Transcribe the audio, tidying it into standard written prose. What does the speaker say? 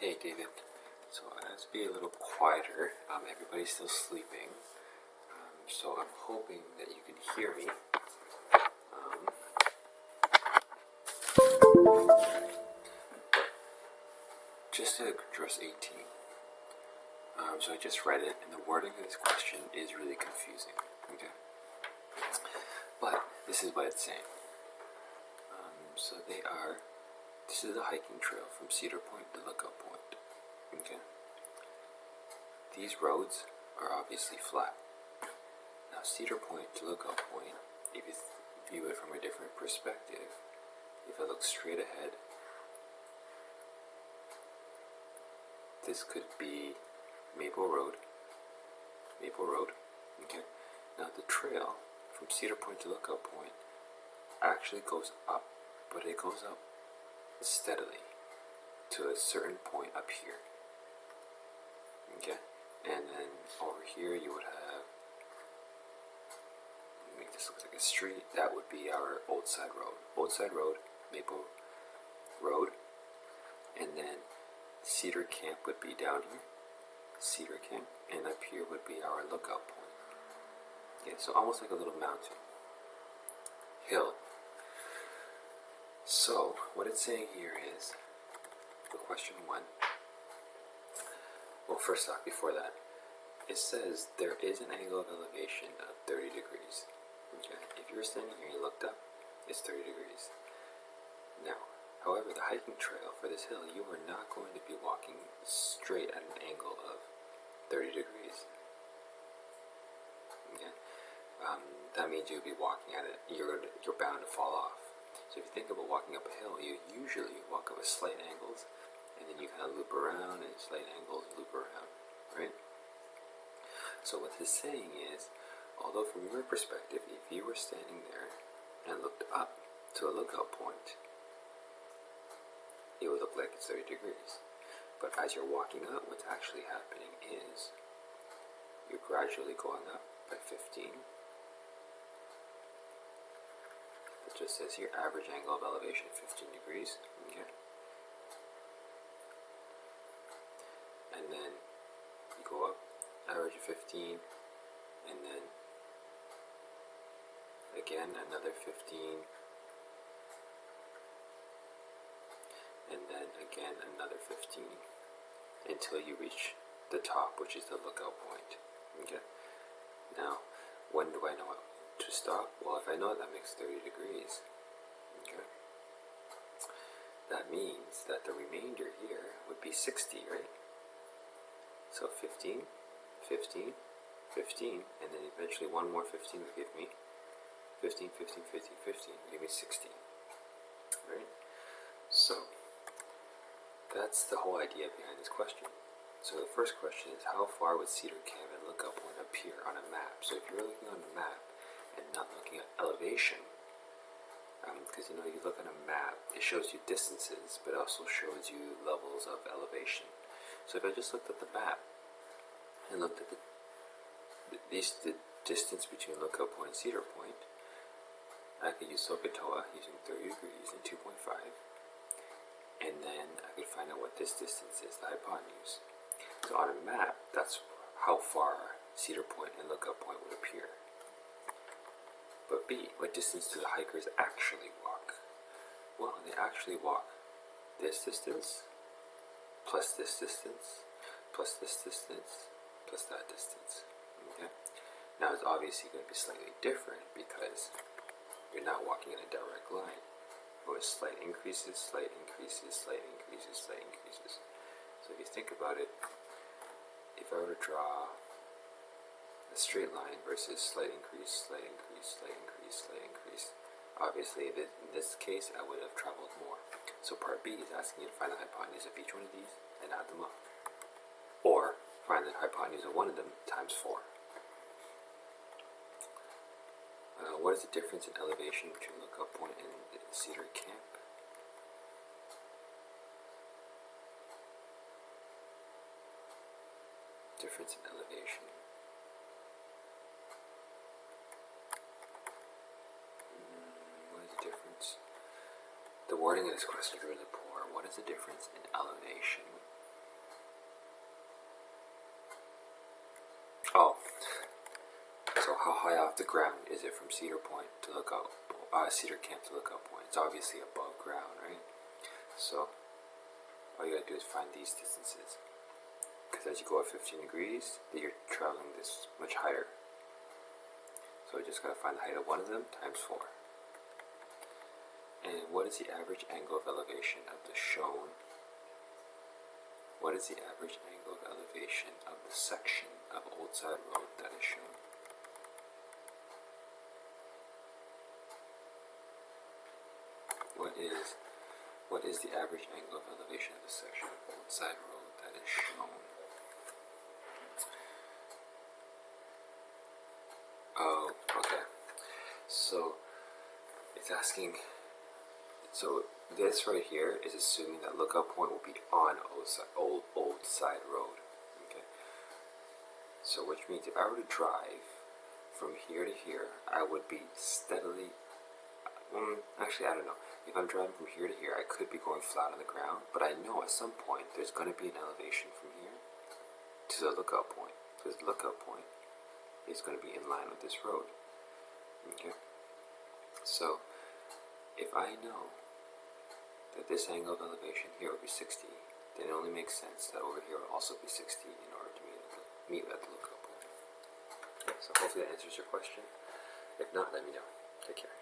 Hey David, so I have to be a little quieter. Everybody's still sleeping, so I'm hoping that you can hear me. Just to address 18. So I just read it, and the wording of this question is really confusing. Okay, but this is what it's saying. So this is a hiking trail from Cedar Point to Lookout Point. Okay. These roads are obviously flat. Now Cedar Point to Lookout Point, if you view it from a different perspective, if I look straight ahead, this could be Maple Road. Okay. Now the trail from Cedar Point to Lookout Point actually goes up, but it goes up steadily to a certain point up here. Okay. And then over here you would have, make this look like a street, that would be our Old Side Road, Maple Road, and then Cedar Camp would be down here, Cedar Camp, and up here would be our lookout point. Okay, so almost like a little mountain, hill. So what it's saying here is, for question 1, well, first off, before that, it says there is an angle of elevation of 30 degrees. Okay? If you were standing here and you looked up, it's 30 degrees. Now, however, the hiking trail for this hill, you are not going to be walking straight at an angle of 30 degrees. Okay? That means you'll be walking at it, you're bound to fall off. So if you think about walking up a hill, you usually walk up at slight angles, and then you kind of loop around, and slight angles, loop around, right? So what this is saying is, although from your perspective, if you were standing there and looked up to a lookout point, it would look like it's 30 degrees. But as you're walking up, what's actually happening is you're gradually going up by 15. It just says here average angle of elevation 15 degrees. Okay. And then you go up, average of 15, and then again another 15, and then again another 15, until you reach the top, which is the lookout point. Okay. Now, when do I know to stop? Well, if I know that makes 30 degrees, okay, that means that the remainder here would be 60, right? So 15, 15, 15, and then eventually one more 15 would give me 15, 15, 15, 15, give me 16, right? So that's the whole idea behind this question. So the first question is, how far would Cedar Camp and Lookout Point appear on a map? So if you're looking on a map and not looking at elevation, because you look at a map, it shows you distances, but also shows you levels of elevation. So if I just looked at the map and looked at the distance between Lookout Point and Cedar Point, I could use SOHCAHTOA using 30 degrees and 2.5, and then I could find out what this distance is, the hypotenuse. So on a map, that's how far Cedar Point and Lookout Point would appear. But B, what distance do the hikers actually walk? Well, they actually walk this distance, plus this distance, plus this distance, plus that distance. Okay? Now it's obviously going to be slightly different because you're not walking in a direct line. It was slight increases, slight increases, slight increases, slight increases. So if you think about it, if I were to draw a straight line versus slight increase, slight increase, slight increase, slight increase, obviously in this case I would have traveled more. So part B is asking you to find the hypotenuse of each one of these and add them up. Or find the hypotenuse of one of them times 4. What is the difference in elevation between Lookout Point and Cedar Camp? Difference in elevation. What is the difference? The wording of this question is really poor. What is the difference in elevation how high off the ground is it from Cedar Point to Lookout, Cedar Camp to Lookout Point? It's obviously above ground, right? So all you gotta do is find these distances. Because as you go at 15 degrees, you're traveling this much higher. So I just gotta find the height of one of them times 4. And what is the average angle of elevation of the shown? What is the average angle of elevation of the section of Old Side Road that is shown? What is the average angle of elevation of the section of Old Side Road that is shown? Oh, okay. So it's asking. So this right here is assuming that Lookout Point will be on Old Side Road. Okay. So which means if I were to drive from here to here, I would be steadily. Actually, I don't know. If I'm driving from here to here, I could be going flat on the ground, but I know at some point there's going to be an elevation from here to the lookout point, because the lookout point is going to be in line with this road. Okay? So, if I know that this angle of elevation here would be 60, then it only makes sense that over here would also be 60 in order to meet at the lookout point. Okay, so hopefully that answers your question. If not, let me know. Take care.